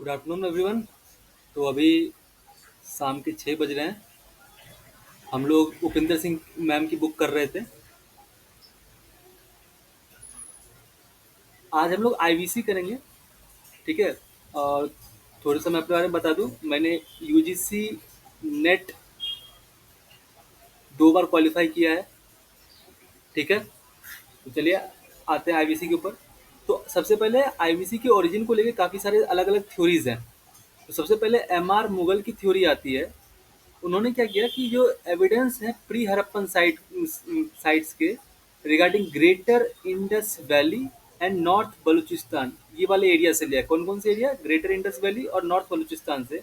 Good afternoon everyone. तो अभी शाम के 6 बज रहे हैं। हम लोग उपिंदर सिंह मैम की बुक कर रहे थे। आज हम लोग आईवीसी करेंगे। ठीक है। और थोड़ा सा मैं अपने बारे में बता दूं, मैंने यूजीसी नेट 2 बार क्वालिफाई किया है। ठीक है। तो चलिए आते हैं आईवीसी के ऊपर। तो सबसे पहले आईवीसी के ओरिजिन को लेके काफ़ी सारे अलग अलग थ्योरीज हैं। तो सबसे पहले एमआर मुगल की थ्योरी आती है। उन्होंने क्या किया कि जो एविडेंस है प्री हड़प्पन साइट्स के regarding greater Indus valley and north Balochistan, ये वाले एरिया से लिया। कौन कौन से एरिया? ग्रेटर इंडस वैली और नॉर्थ बलूचिस्तान से।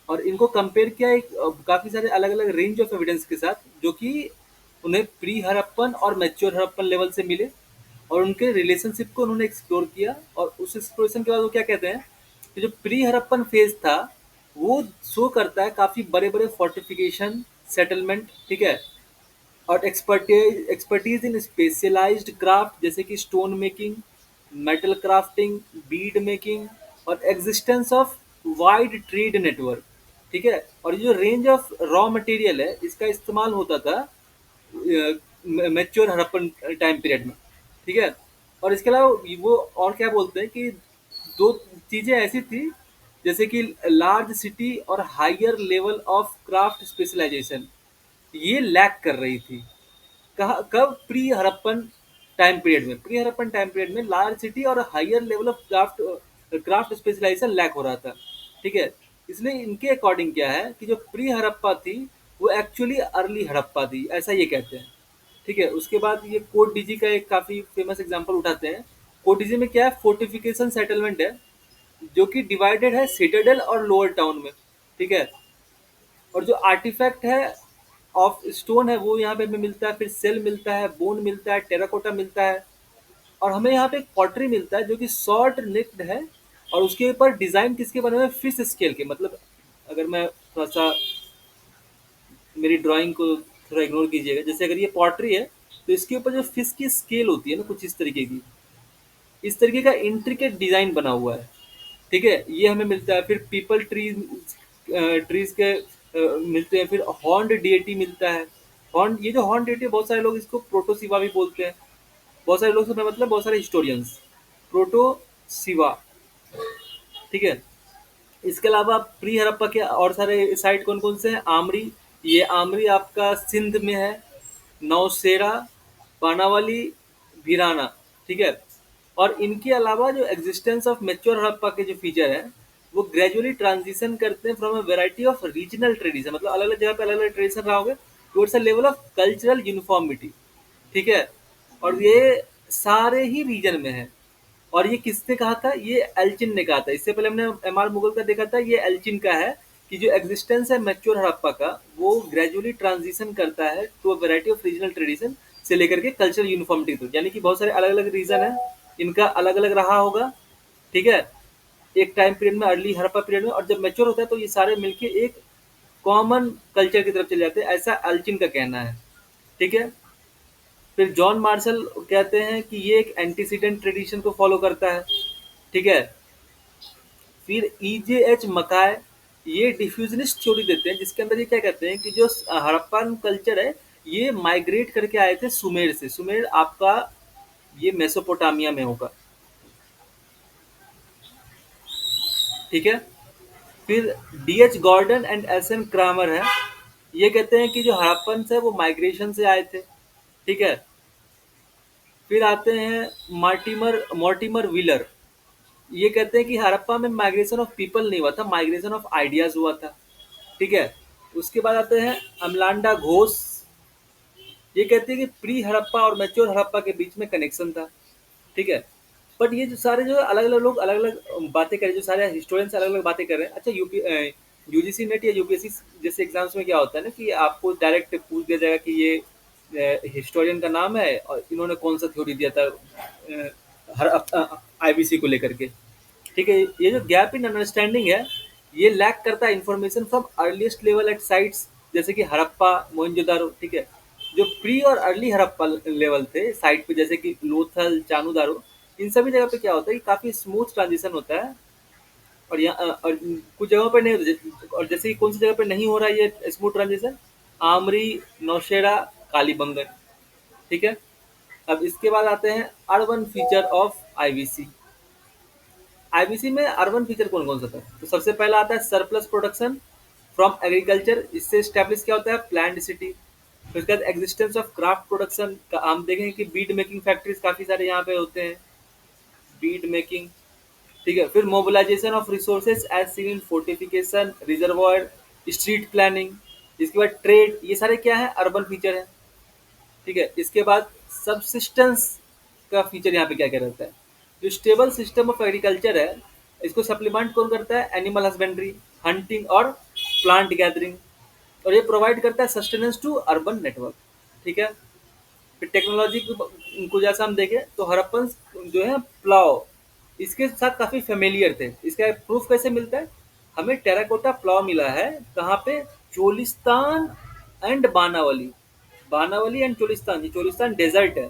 और इनको कंपेयर किया एक काफ़ी सारे अलग अलग रेंज ऑफ एविडेंस के साथ, जो कि उन्हें प्री हड़प्पन और मैच्योर हड़प्पन लेवल से मिले। और उनके रिलेशनशिप को उन्होंने एक्सप्लोर किया। और उस एक्सप्लोरेशन के बाद वो क्या कहते हैं कि जो प्री हड़प्पन फेज था वो शो करता है काफ़ी बड़े बड़े फोर्टिफिकेशन सेटलमेंट। ठीक है। और एक्सपर्टीज इन स्पेशलाइज्ड क्राफ्ट जैसे कि stone making, metal crafting, bead making, और existence of wide trade network. ठीक है। और ये जो रेंज ऑफ रॉ मटेरियल है इसका इस्तेमाल होता था मैच्योर हड़प्पन टाइम पीरियड में। ठीक है। और इसके अलावा वो और क्या बोलते हैं कि दो चीज़ें ऐसी थी जैसे कि लार्ज सिटी और higher level of craft specialisation, ये लैक कर रही थी। कहा कब? प्री हड़प्पन टाइम पीरियड में। प्री हड़प्पन टाइम पीरियड में लार्ज सिटी और higher level of craft specialisation lack हो रहा था। ठीक है। इसलिए इनके अकॉर्डिंग क्या है कि जो प्री हड़प्पा थी वो एक्चुअली अर्ली हड़प्पा थी, ऐसा ये कहते हैं। ठीक है। उसके बाद ये कोट डीजी का एक काफ़ी फेमस एग्जांपल उठाते हैं। कोट डीजी में क्या है? फोर्टिफिकेशन सेटलमेंट है जो कि डिवाइडेड है सिटाडेल और लोअर टाउन में। ठीक है। और जो आर्टिफैक्ट है ऑफ स्टोन है वो यहाँ पे हमें मिलता है। फिर सेल मिलता है, बोन मिलता है, टेराकोटा मिलता है। और हमें यहाँ पे एक पॉटरी मिलता है जो कि शॉर्ट नेक्ड है। और उसके ऊपर डिजाइन किसके बने हुए हैं? फिश स्केल के। मतलब अगर मैं थोड़ा सा मेरी ड्राइंग को थोड़ा इग्नोर कीजिएगा, जैसे अगर ये पॉटरी है तो इसके ऊपर जो फिश की स्केल होती है ना, कुछ इस तरीके की, इस तरीके का इंट्रिकेट डिजाइन बना हुआ है। ठीक है। ये हमें मिलता है। फिर पीपल ट्रीज के मिलते हैं। फिर हॉर्न्ड डीएटी मिलता है। हॉर्न, ये जो हॉर्न डीएटी, बहुत सारे लोग इसको प्रोटोसिवा भी बोलते हैं। बहुत सारे लोग से मतलब बहुत सारे हिस्टोरियंस प्रोटोसिवा। ठीक है। इसके अलावा प्री हड़प्पा के और सारे साइट कौन कौन से हैं? आमरी, ये आमरी आपका सिंध में है। नौशेरा, बानावाली, भिराना। ठीक है। और इनके अलावा जो एग्जिस्टेंस ऑफ मेच्योर हड़प्पा के जो फीचर है वो ग्रेजुअली ट्रांजिशन करते हैं from a variety of regional tradition, मतलब अलग अलग जगह पे अलग अलग ट्रेडिशन रहा होगा, towards a level of cultural uniformity. ठीक है। और ये सारे ही रीजन में है। और ये किसने कहा था? ये एल्चिन ने कहा था। इससे पहले हमने एमआर मुगल का देखा था, ये एल्चिन का है कि जो एग्जिस्टेंस है मैच्योर हड़प्पा का वो ग्रेजुअली ट्रांजिशन करता है to a variety of regional tradition से लेकर के कल्चरल यूनिफॉर्मिटी तक, यानी कि बहुत सारे अलग अलग रीजन है, इनका अलग अलग रहा होगा। ठीक है। एक टाइम पीरियड में, अर्ली हड़प्पा पीरियड में, और जब मैच्योर होता है तो ये सारे मिलके एक कॉमन कल्चर की तरफ चले जाते हैं, ऐसा एल्चिन का कहना है। ठीक है। फिर जॉन मार्शल कहते हैं कि ये एक एंटीसीडेंट ट्रेडिशन को फॉलो करता है। ठीक है। फिर ईजेएच मकाय ये डिफ्यूजनिस्ट थ्योरी देते हैं, जिसके अंदर ये क्या कहते हैं कि जो हड़प्पन कल्चर है ये माइग्रेट करके आए थे सुमेर से। सुमेर आपका ये मेसोपोटामिया में होगा। ठीक है। फिर D H Gordon and S N Kramer है, ये कहते हैं कि जो हड़प्पन है वो माइग्रेशन से आए थे। ठीक है। फिर आते हैं मार्टिमर मॉर्टिमर व्हीलर, ये कहते हैं कि हड़प्पा में माइग्रेशन ऑफ पीपल नहीं हुआ था, माइग्रेशन ऑफ आइडियाज हुआ था। ठीक है। उसके बाद आते हैं अमलांडा घोष, ये कहते हैं कि प्री हड़प्पा और मैच्योर हड़प्पा के बीच में कनेक्शन था। ठीक है। बट ये जो सारे जो अलग अलग लोग अलग अलग बातें कर रहे हैं, जो सारे हिस्टोरियंस अलग अलग बातें कर रहे हैं। अच्छा, यूजीसी नेट या यूपीएससी जैसे एग्जाम्स में क्या होता है ना कि आपको डायरेक्ट पूछ दिया जाएगा कि ये हिस्टोरियन का नाम है और इन्होंने कौन सा थ्योरी दिया था हर आईबीसी को लेकर के। ठीक है। ये जो गैप इन अंडरस्टैंडिंग है ये लैक करता है information from earliest level at sites जैसे कि हड़प्पा, मोहनजोदारो। ठीक है। जो प्री और अर्ली हड़प्पा लेवल थे साइट पे जैसे कि लोथल, चानूदारो, इन सभी जगह पे क्या होता है कि काफ़ी स्मूथ ट्रांजिशन होता है और कुछ जगहों पे नहीं होता, और जैसे कि कौन सी जगह पे नहीं हो रहा है ये स्मूथ ट्रांजिशन, आमरी, नौशेरा, कालीबंगन। ठीक है। अब इसके बाद आते हैं urban feature of IVC. IBC में अर्बन फीचर कौन कौन सा था? तो सबसे पहला आता है सरप्लस प्रोडक्शन फ्रॉम एग्रीकल्चर। इससे स्टैब्लिश क्या होता है? Planned city. फिर उसके बाद एग्जिस्टेंस ऑफ क्राफ्ट प्रोडक्शन का हम देखेंगे कि बीड मेकिंग फैक्ट्रीज काफी सारे यहाँ पे होते हैं, बीड मेकिंग। ठीक है। फिर mobilisation of resources as seen in fortification, reservoir, street planning. इसके बाद ट्रेड, ये सारे क्या है? अर्बन फीचर है। ठीक है। इसके बाद सबसिस्टेंस का फीचर यहाँ पे क्या क्या रहता है? जो स्टेबल सिस्टम ऑफ एग्रीकल्चर है, इसको सप्लीमेंट कौन करता है? एनिमल हस्बेंड्री, हंटिंग और प्लांट गैदरिंग। और ये प्रोवाइड करता है सस्टेनेंस टू अर्बन नेटवर्क। ठीक है। फिर टेक्नोलॉजी को जैसा हम देखें तो हड़प्पन जो है प्लाव इसके साथ काफी फेमिलियर थे। इसका प्रूफ कैसे मिलता है? हमें टेराकोटा प्लाव मिला है कहाँ पे? चोलिस्तान एंड बानावली। बानावली एंड चोलिस्तान, ये चोलिस्तान डेजर्ट है।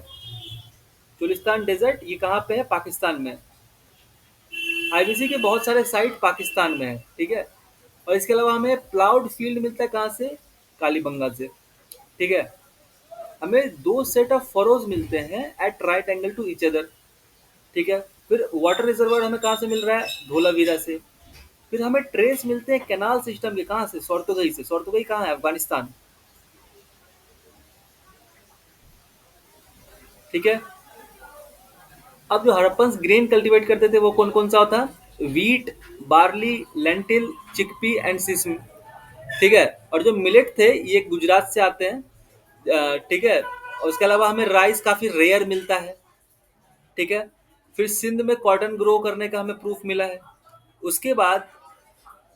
चोलिस्तान डेजर्ट ये कहाँ पे है? पाकिस्तान में है। आईबीसी के बहुत सारे साइट पाकिस्तान में है। ठीक है। और इसके अलावा हमें प्लाउड फील्ड मिलता है कहाँ से? कालीबंगा से। ठीक है। हमें दो सेट ऑफ फरोज मिलते हैं at right angle to each other. ठीक है। फिर वाटर रिजर्वर हमें कहाँ से मिल रहा है? धोलावीरा से। फिर हमें ट्रेस मिलते हैं कैनाल सिस्टम के, कहाँ से? सोर्तुगई से। सोर्तुगई कहाँ है? अफगानिस्तान। ठीक है। अब जो हड़प्पन ग्रेन कल्टीवेट करते थे वो कौन कौन सा होता? Wheat, barley, lentil, chickpea and sesame. ठीक है। और जो मिलेट थे ये गुजरात से आते हैं। ठीक है। और उसके अलावा हमें राइस काफी रेयर मिलता है। ठीक है। फिर सिंध में कॉटन ग्रो करने का हमें प्रूफ मिला है। उसके बाद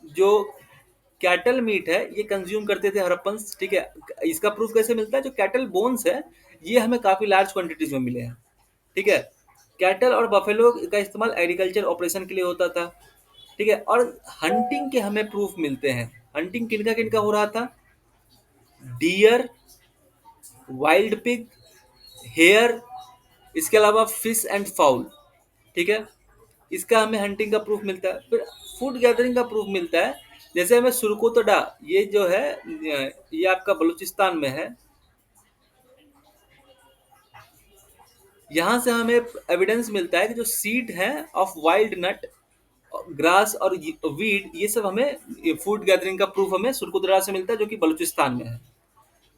जो कैटल मीट है ये कंज्यूम करते थे हड़प्पन। ठीक है। इसका प्रूफ कैसे मिलता है? जो कैटल बोन्स है ये हमें काफी लार्ज क्वांटिटीज में मिले हैं। ठीक है। कैटल और बफेलो का इस्तेमाल एग्रीकल्चर ऑपरेशन के लिए होता था। ठीक है। और हंटिंग के हमें प्रूफ मिलते हैं। हंटिंग किनका किनका हो रहा था? डियर, वाइल्ड पिग, हेयर, इसके अलावा फिश एंड फाउल। ठीक है। इसका हमें हंटिंग का प्रूफ मिलता है। फिर फूड गैदरिंग का प्रूफ मिलता है। जैसे हमें सुरकोतडा, ये जो है ये आपका बलूचिस्तान में है। यहाँ से हमें एविडेंस मिलता है कि जो सीड है ऑफ वाइल्ड नट, ग्रास और वीड, ये सब हमें फूड गैदरिंग का प्रूफ हमें सुरकुतरा से मिलता है जो कि बलूचिस्तान में है।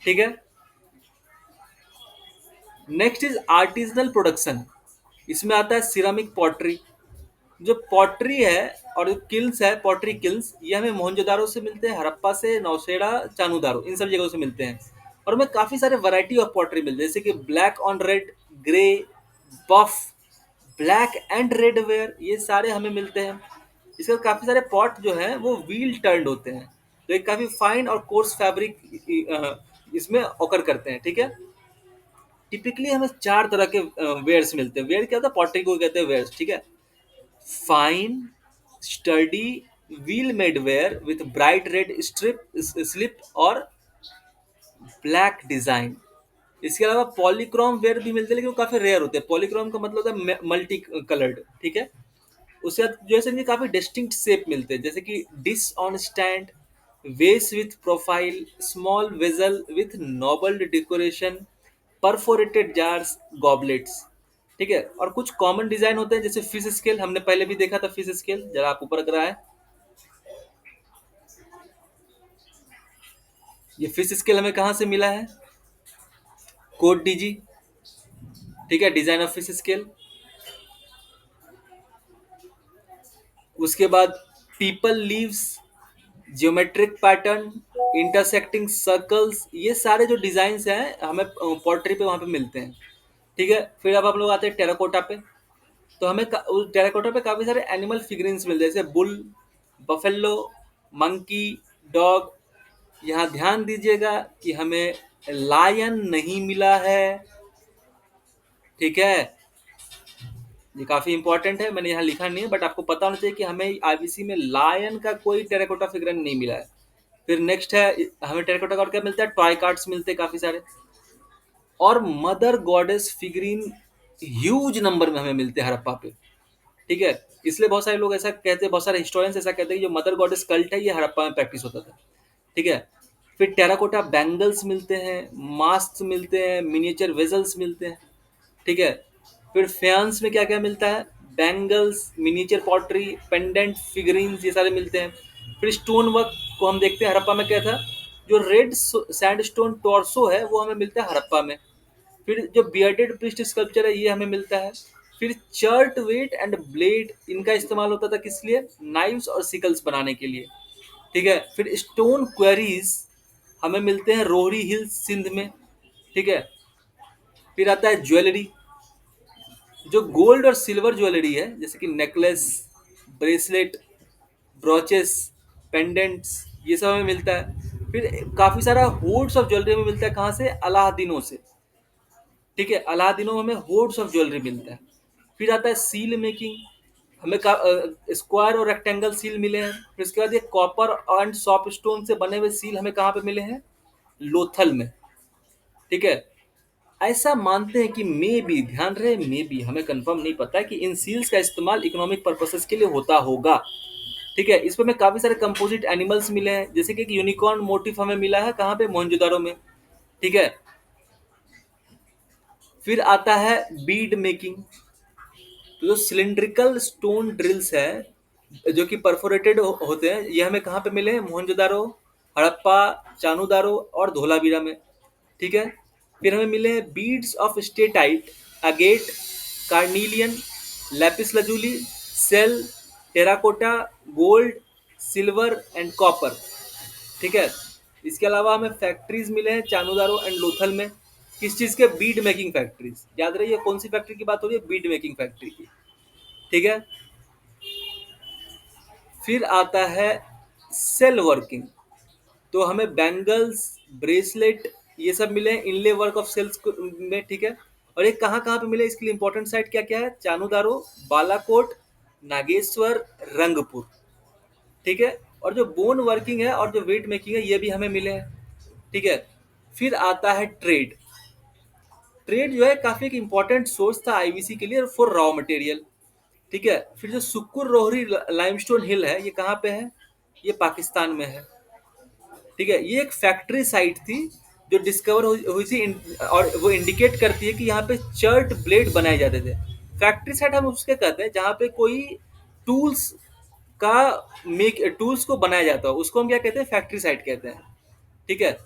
ठीक है। Next is artisanal production. इसमें आता है सिरामिक पॉटरी। जो पॉटरी है और जो किल्स है, पॉटरी किल्स, ये हमें मोहनजोदारो से मिलते हैं, हड़प्पा से, नौशेरा, चानूदारो, इन सब जगहों से मिलते हैं। और हमें काफी सारे वैरायटी ऑफ पॉटरी मिलते हैं, जैसे कि black on red, grey, buff, black and red ware, ये सारे हमें मिलते हैं। इसके बाद काफी सारे पॉट जो हैं वो व्हील टर्न्ड होते हैं, तो एक काफी फाइन और कोर्स फैब्रिक इसमें ऑकर करते हैं। ठीक है। टिपिकली हमें चार तरह के वेयर्स मिलते हैं। वेयर क्या होता है? पॉटरी को कहते हैं वेयर्स। ठीक है। Fine, sturdy, wheel made ware with bright red strip slip और ब्लैक डिजाइन। इसके अलावा पॉलीक्रोम वेयर भी मिलते हैं, लेकिन वो काफी रेयर होते हैं। पॉलीक्रोम का मतलब होता है मल्टी कलर्ड। ठीक है। उसके बाद जैसे कि काफी डिस्टिंक्ट शेप मिलते हैं, जैसे कि dish on stand, vase with profile, small vessel with noble decoration, perforated jars, goblets. ठीक है। और कुछ कॉमन डिजाइन होते हैं, जैसे फिश स्केल, हमने पहले भी देखा था। फिश स्केल जरा आप ऊपर रख रहा है, ये फिश स्केल हमें कहाँ से मिला है? Code DG. ठीक है। Design of fish scale. उसके बाद people leaves, geometric pattern, intersecting circles, ये सारे जो डिजाइन हैं हमें पॉटरी पे वहां पे मिलते हैं। ठीक है। फिर अब हम लोग आते हैं टेराकोटा पे। तो हमें उस टेराकोटा पे काफी सारे एनिमल फिगरिंस मिलते हैं, जैसे बुल, बफेलो, मंकी, डॉग। यहाँ ध्यान दीजिएगा कि हमें लायन नहीं मिला है। ठीक है। ये काफी इंपॉर्टेंट है, मैंने यहाँ लिखा नहीं है, बट आपको पता होना चाहिए कि हमें आईबीसी में लायन का कोई टेराकोटा फिगरन नहीं मिला है। फिर नेक्स्ट है, हमें टेराकोटा का और क्या मिलता है? टॉय कार्ड्स मिलते हैं काफी सारे। और mother goddess figurine huge number में हमें मिलते हैं हड़प्पा पे। ठीक है। इसलिए बहुत सारे लोग ऐसा कहते हैं, बहुत सारे हिस्टोरियंस ऐसा कहते हैं कि जो मदर गॉडेस कल्ट है ये हड़प्पा में प्रैक्टिस होता था। ठीक है। फिर टेराकोटा बैंगल्स मिलते हैं, मास्क मिलते हैं, मिनिएचर वेजल्स मिलते हैं। ठीक है। फिर फेयंस में क्या क्या मिलता है? Bangles, miniature pottery, pendant, figurines, ये सारे मिलते हैं। फिर स्टोन वर्क को हम देखते हैं हड़प्पा में क्या था, जो रेड सैंडस्टोन टॉर्सो है वो हमें मिलता है हड़प्पा में। फिर जो बियर्डेड प्रीस्ट स्कल्पचर है ये हमें मिलता है। फिर चर्ट वेट एंड ब्लेड, इनका इस्तेमाल होता था किस लिए? नाइव्स और सिकल्स बनाने के लिए। ठीक है। फिर स्टोन क्वेरीज हमें मिलते हैं रोहरी हिल्स सिंध में। ठीक है। फिर आता है ज्वेलरी, जो गोल्ड और सिल्वर ज्वेलरी है, जैसे कि नेकलेस, ब्रेसलेट, ब्रोचेस, पेंडेंट्स, ये सब हमें मिलता है। फिर काफ़ी सारा होर्ड्स ऑफ ज्वेलरी हमें मिलता है, कहाँ से? अलादीनों से। ठीक है। अलादीनों में हमें होर्ड्स ऑफ ज्वेलरी मिलता है। फिर आता है सील मेकिंग, हमें स्क्वायर और रेक्टेंगल सील मिले हैं। फिर इसके बाद ये कॉपर एंड सॉफ्ट स्टोन से बने हुए सील हमें कहाँ पे मिले हैं? लोथल में। ठीक है। ऐसा मानते हैं कि मे बी, ध्यान रहे, मे बी, हमें कंफर्म नहीं पता है कि इन सील्स का इस्तेमाल इकोनॉमिक पर्पसेस के लिए होता होगा। ठीक है। इसमें हमें काफी सारे कंपोजिट एनिमल्स मिले हैं, जैसे कि एक यूनिकॉर्न मोटिफ हमें मिला है कहाँ पे? मोहनजोदारो में। ठीक है। फिर आता है बीड मेकिंग, तो जो सिलिंड्रिकल स्टोन ड्रिल्स है जो कि परफोरेटेड होते हैं, ये हमें कहाँ पे मिले हैं? मोहनजोदारो, हड़प्पा, चानूदारो और धोलावीरा में। ठीक है। फिर हमें मिले हैं beads of steatite, agate, carnelian, lapis lazuli, shell, terracotta, gold, silver and copper. ठीक है। इसके अलावा हमें फैक्ट्रीज मिले हैं चानूदारो एंड लोथल में। किस चीज़ के? Bead making factories. याद रही है कौन सी फैक्ट्री की बात हो रही है? बीड मेकिंग फैक्ट्री की। ठीक है। फिर आता है सेल वर्किंग, तो हमें बैंगल्स, ब्रेसलेट, ये सब मिले हैं इनले वर्क ऑफ सेल्स में। ठीक है। और ये कहाँ कहाँ पे मिले, इसके लिए इंपॉर्टेंट साइट क्या क्या है? चानूदारो, बालाकोट, नागेश्वर, रंगपुर। ठीक है। और जो बोन वर्किंग है और जो वेट मेकिंग है ये भी हमें मिले हैं। ठीक है। फिर आता है ट्रेड। ट्रेड जो है काफी एक इंपॉर्टेंट सोर्स था आईवीसी के लिए फॉर रॉ मटेरियल। ठीक है। फिर जो सुक्कुर रोहरी लाइमस्टोन हिल है ये कहाँ पे है? ये पाकिस्तान में है। ठीक है। ये एक फैक्ट्री साइट थी जो डिस्कवर हुई थी, और वो इंडिकेट करती है कि यहाँ पे चर्ट ब्लेड बनाए जाते थे। फैक्ट्री साइट हम उसके कहते हैं जहाँ पे कोई टूल्स का मेक टूल्स को बनाया जाता हो, उसको हम क्या कहते हैं? फैक्ट्री साइट कहते हैं। ठीक है।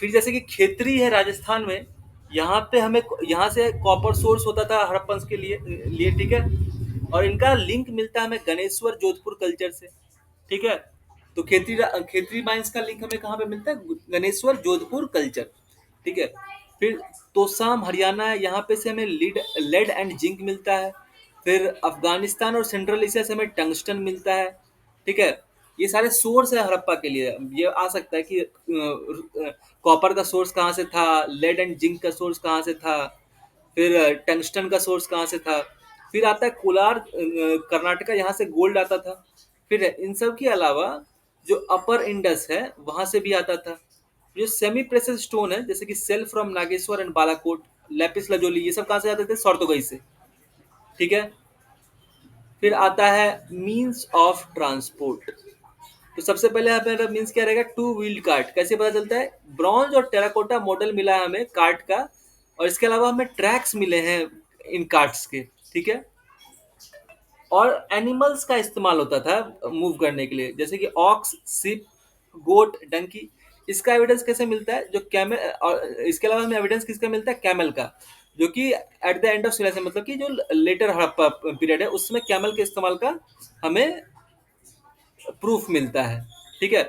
फिर जैसे कि खेतरी है राजस्थान में, यहाँ पे हमें यहाँ से कॉपर सोर्स होता था हड़प्पन के लिए। ठीक है। और इनका लिंक मिलता है हमें गणेश्वर जोधपुर कल्चर से। ठीक है। तो खेतरी माइंस का लिंक हमें कहाँ पे मिलता है? गणेश्वर जोधपुर कल्चर। ठीक है। फिर तोसाम हरियाणा है, यहाँ पे से हमें लेड एंड जिंक मिलता है। फिर अफगानिस्तान और सेंट्रल एशिया से हमें टंगस्टन मिलता है। ठीक है। ये सारे सोर्स है हड़प्पा के लिए। ये आ सकता है कि कॉपर का सोर्स कहाँ से था, लेड एंड जिंक का सोर्स कहाँ से था, फिर टंगस्टन का सोर्स कहाँ से था। फिर आता है कोलार, कर्नाटका, यहाँ से गोल्ड आता था। फिर इन सब के अलावा जो अपर इंडस है वहां से भी आता था। जो सेमी प्रेशर स्टोन है, जैसे कि shell from Nageshwar and Balakot, lapis lazuli, ये सब कहाँ से आते थे? सॉर्तोगई से। ठीक है। फिर आता है मीन्स ऑफ ट्रांसपोर्ट। तो सबसे पहले हमारा मीन्स क्या रहेगा? Two wheeled cart. कैसे पता चलता है? ब्रॉन्ज और टेराकोटा मॉडल मिला है हमें कार्ट का, और इसके अलावा हमें ट्रैक्स मिले हैं इन कार्ट्स के। ठीक है। और एनिमल्स का इस्तेमाल होता था मूव करने के लिए, जैसे कि ऑक्स, सिप, गोट, डंकी। इसका एविडेंस कैसे मिलता है? जो कैमल, और इसके अलावा हमें एविडेंस किसका मिलता है? कैमल का, जो कि at the end of civilisation, मतलब कि जो लेटर हड़प्पा पीरियड है उसमें कैमल के इस्तेमाल का हमें प्रूफ मिलता है। ठीक है।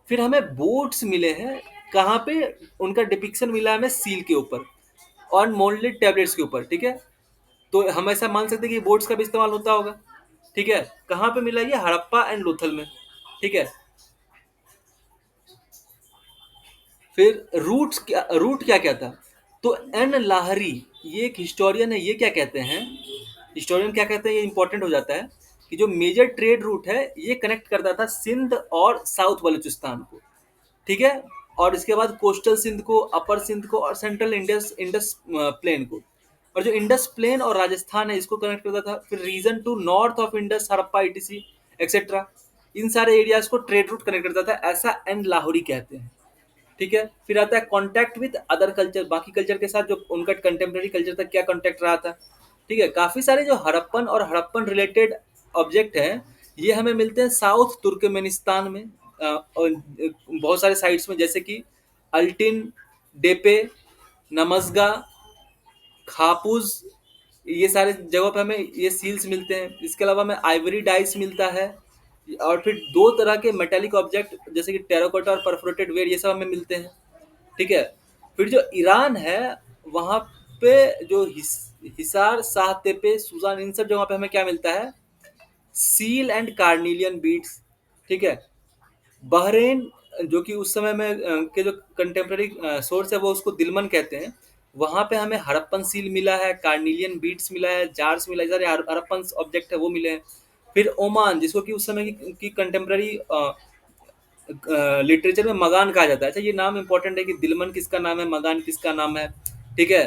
फिर हमें बोट्स मिले हैं कहाँ पे? उनका डिपिक्शन मिला है हमें सील के ऊपर और मोल्डेड टैबलेट्स के ऊपर। ठीक है। तो हम ऐसा मान सकते हैं कि बोट्स का भी इस्तेमाल होता होगा। ठीक है। कहाँ पे मिला? ये हड़प्पा एंड लोथल में। ठीक है। फिर रूट क्या क्या था? तो एन लाहरी, ये एक हिस्टोरियन है, ये क्या कहते हैं? हिस्टोरियन क्या कहते हैं, ये इंपॉर्टेंट हो जाता है कि जो मेजर ट्रेड रूट है ये कनेक्ट करता था सिंध और साउथ बलूचिस्तान को। ठीक है। और इसके बाद कोस्टल सिंध को, अपर सिंध को और सेंट्रल इंडस इंडस प्लेन को। और जो इंडस प्लेन और राजस्थान है इसको कनेक्ट करता था। फिर region to north of Indus, Harappa ETC etcetera, इन सारे एरियाज को ट्रेड रूट कनेक्ट करता था, ऐसा एन लाहौरी कहते हैं। ठीक है। फिर आता है कॉन्टैक्ट विद अदर कल्चर, बाकी कल्चर के साथ जो उनका कंटेम्प्रेरी कल्चर तक क्या कॉन्टैक्ट रहा था। ठीक है। काफी सारे जो हड़प्पन और हड़प्पन रिलेटेड ऑब्जेक्ट हैं ये हमें मिलते हैं साउथ तुर्कमेनिस्तान में, और बहुत सारे साइट्स में, जैसे कि अल्टिन, डेपे, नमस्गा, खापूज, ये सारे जगहों पे हमें ये सील्स मिलते हैं। इसके अलावा हमें आइवरी डाइस मिलता है, और फिर दो तरह के मेटेलिक ऑब्जेक्ट जैसे कि टेराकोटा और परफोरेटेड वेयर, ये सब हमें मिलते हैं। ठीक है। फिर जो ईरान है वहाँ पे जो हिसार, शाह तेपे, सुजान, इन सब जगहों पे हमें क्या मिलता है, सील एंड कार्निलियन बीड्स। ठीक है। बहरीन, जो कि उस समय में के जो कंटेम्प्रेरी सोर्स है वो उसको दिलमन कहते हैं, वहाँ पे हमें हड़प्पन सील मिला है, कार्निलियन बीड्स मिला है, जार्स मिला है, सारे हड़प्पन ऑब्जेक्ट है वो मिले हैं। फिर ओमान, जिसको कि उस समय की कंटेम्प्रेरी लिटरेचर में मगान कहा जाता है। अच्छा, ये नाम इंपॉर्टेंट है कि दिलमन किसका नाम है, मगान किसका नाम है। ठीक है।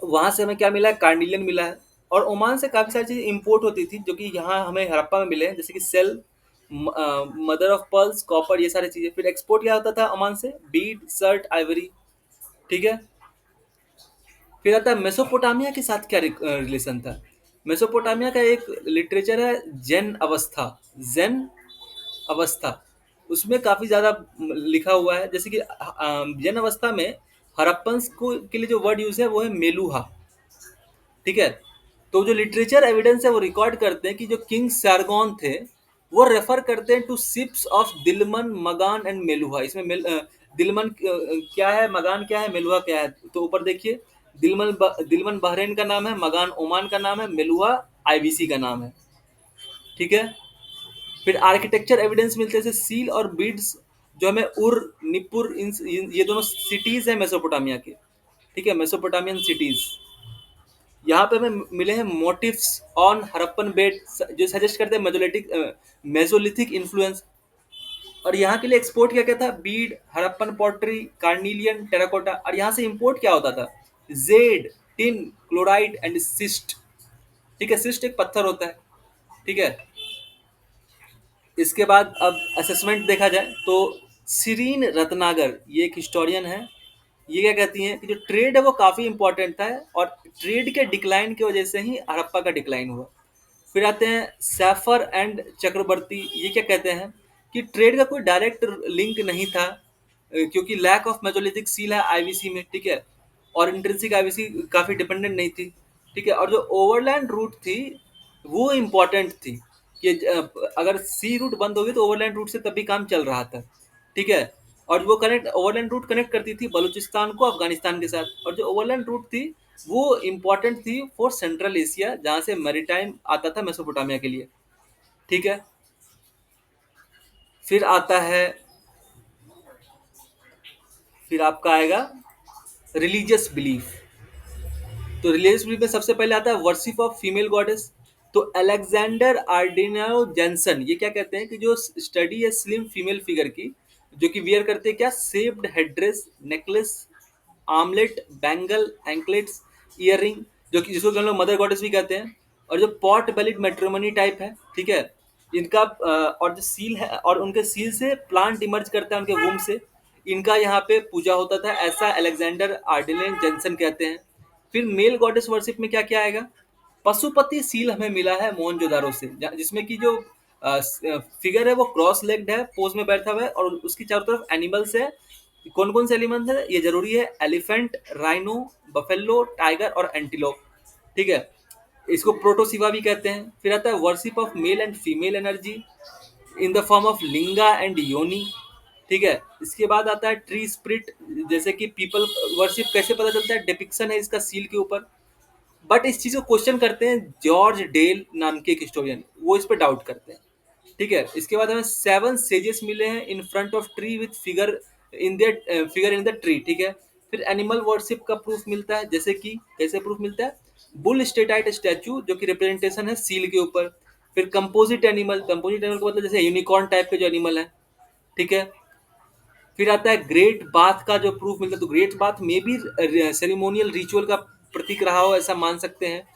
वहां से हमें क्या मिला है, कार्निलियन मिला है। और ओमान से काफी सारी चीजें इंपोर्ट होती थी जो कि यहाँ हमें हड़प्पा में मिले हैं, जैसे कि shell, mother of pearls, copper, ये सारी चीजें। फिर एक्सपोर्ट क्या होता था ओमान से, बीड, सर्ट, आइवरी। ठीक है। फिर आता है मेसोपोटामिया के साथ क्या रिलेशन था। मेसोपोटामिया का एक लिटरेचर है जैन अवस्था, जैन अवस्था, उसमें काफी ज्यादा लिखा हुआ है। जैसे कि जैन अवस्था में हड़प्पन को के लिए जो वर्ड यूज है वो है मेलुहा। ठीक है। तो जो लिटरेचर एविडेंस है वो रिकॉर्ड करते हैं कि जो किंग सारगोन थे वो रेफर करते हैं to ships of Dilmun, Magan and Meluhha. इसमें दिलमन क्या है, मगान क्या है, मेलुहा क्या है। तो ऊपर देखिए, दिलमन बहरीन का नाम है, मगान ओमान का नाम है, मेलुहा आईवीसी का नाम है। ठीक है। फिर आर्किटेक्चर एविडेंस मिलते हैं जैसे सील और बीड्स, जो हमें उर, निपुर, ये दोनों सिटीज हैं मेसोपोटामिया के। ठीक है, मेसोपोटामियन सिटीज। यहाँ पे हमें मिले हैं मोटिव्स ऑन हड़प्पन बेड, जो सजेस्ट करते हैं मेजोलिथिक इन्फ्लुएंस। और यहाँ के लिए एक्सपोर्ट क्या क्या था, Beed, Harappan pottery, carnelian, terracotta. और यहाँ से इंपोर्ट क्या होता था, Z, tin, chloride and cyst. ठीक है। सिस्ट एक पत्थर होता है। ठीक है। इसके बाद अब असेसमेंट देखा जाए तो सिरीन रत्नागर, ये एक हिस्टोरियन है, ये क्या कहती हैं कि जो ट्रेड है वो काफ़ी इंपॉर्टेंट था, और ट्रेड के डिक्लाइन की वजह से ही हड़प्पा का डिक्लाइन हुआ। फिर आते हैं सैफर एंड चक्रवर्ती, ये क्या कहते हैं कि ट्रेड का कोई डायरेक्ट लिंक नहीं था, क्योंकि लैक ऑफ मेजोलिथिक सील है आईवीसी में। ठीक है। और इंट्रिंसिक आईवीसी काफ़ी डिपेंडेंट नहीं थी। ठीक है। और जो ओवरलैंड रूट थी वो इम्पोर्टेंट थी, कि अगर सी रूट बंद होगी तो ओवरलैंड रूट से तभी काम चल रहा था। ठीक है। और वो कनेक्ट, ओवरलैंड रूट कनेक्ट करती थी बलूचिस्तान को अफगानिस्तान के साथ। और जो ओवरलैंड रूट थी वो इम्पोर्टेंट थी फॉर सेंट्रल एशिया, जहाँ से मैरीटाइम आता था मेसोपोटामिया के लिए। ठीक है। फिर आता है, फिर आपका आएगा रिलीजियस बिलीफ। तो रिलीजियस बिलीफ में सबसे पहले आता है वर्शिप ऑफ फीमेल गॉडेस। तो अलेक्जेंडर आर्डिनो जेंसन ये क्या कहते हैं कि जो स्टडी है स्लिम फीमेल फिगर की, जो कि वियर करते हैं क्या, shaped headdress, necklace, armlet, bangle, anklets, earring, जो कि जिसको कि हम लोग मदर गॉडेस भी कहते हैं। और जो पॉट बेलिड मैट्रिमोनी टाइप है। ठीक है। इनका और जो सील है, और उनके सील से प्लांट इमर्ज करता है उनके वूम से, इनका यहाँ पे पूजा होता था, ऐसा अलेक्जेंडर आर्डिनेन जेंसन कहते हैं। फिर मेल गॉडेस वर्शिप में क्या क्या आएगा, पशुपति सील हमें मिला है मोहनजोदारो से, जिसमें की जो फिगर है वो क्रॉस लेग्ड है, पोज में बैठा हुआ है, और उसकी चारों तरफ एनिमल्स है। कौन कौन से एलिमेंट्स है ये जरूरी है, एलिफेंट, राइनो, बफेलो, टाइगर और एंटीलोप। ठीक है। इसको प्रोटोसिवा भी कहते हैं। फिर आता है worship of male and female energy in the form of linga and yoni. ठीक है। इसके बाद आता है ट्री स्पिरिट, जैसे कि पीपल वर्शिप कैसे पता चलता है, डिपिक्शन है इसका सील के ऊपर। बट इस चीज को क्वेश्चन करते हैं जॉर्ज डेल नाम के एक हिस्टोरियन, वो इस पर डाउट करते हैं। ठीक है। इसके बाद हमें 7 सेजेस मिले हैं in front of tree with figure in the tree. ठीक है। फिर एनिमल वर्शिप का प्रूफ मिलता है, जैसे कि कैसे प्रूफ मिलता है, बुल स्टेटाइट स्टैचू, जो कि रिप्रेजेंटेशन है सील के ऊपर। फिर कंपोजिट एनिमल का मतलब जैसे यूनिकॉर्न टाइप के जो एनिमल है। ठीक है। फिर आता है ग्रेट बाथ का जो प्रूफ मिलता है, तो ग्रेट बाथ में भी सेरेमोनियल रिचुअल का प्रतीक रहा हो, ऐसा मान सकते हैं।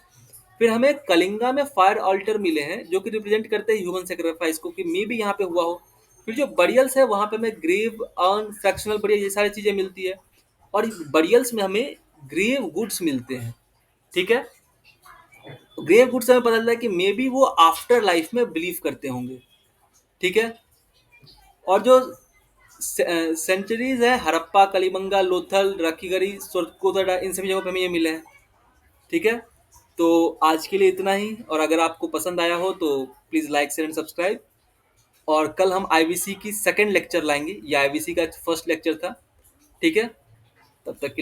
फिर हमें कलिंगा में फायर ऑल्टर मिले हैं जो कि रिप्रेजेंट करते हैं ह्यूमन सेक्रीफाइस को, कि मे भी यहाँ पे हुआ हो। फिर जो बरियल्स है वहाँ पे हमें ग्रेव, अर्न, फ्रैक्शनल बरियल, ये सारी चीजें मिलती है। और बरियल्स में हमें ग्रेव गुड्स मिलते हैं। ठीक है, ग्रेव गुड्स हमें पता चलता है कि मे बी वो आफ्टर लाइफ में बिलीव करते होंगे। ठीक है, और जो सेंचुरीज है, हड़प्पा, कलिबंगा, लोथल, रखीगरी, सोरकोतड़ा, इन सभी जगहों पे हमें ये मिले हैं। ठीक है, तो आज के लिए इतना ही। और अगर आपको पसंद आया हो तो please like share and subscribe. और कल हम आईवीसी की सेकंड लेक्चर लाएंगे, ये आईवीसी का फर्स्ट लेक्चर था। ठीक है, तब तक के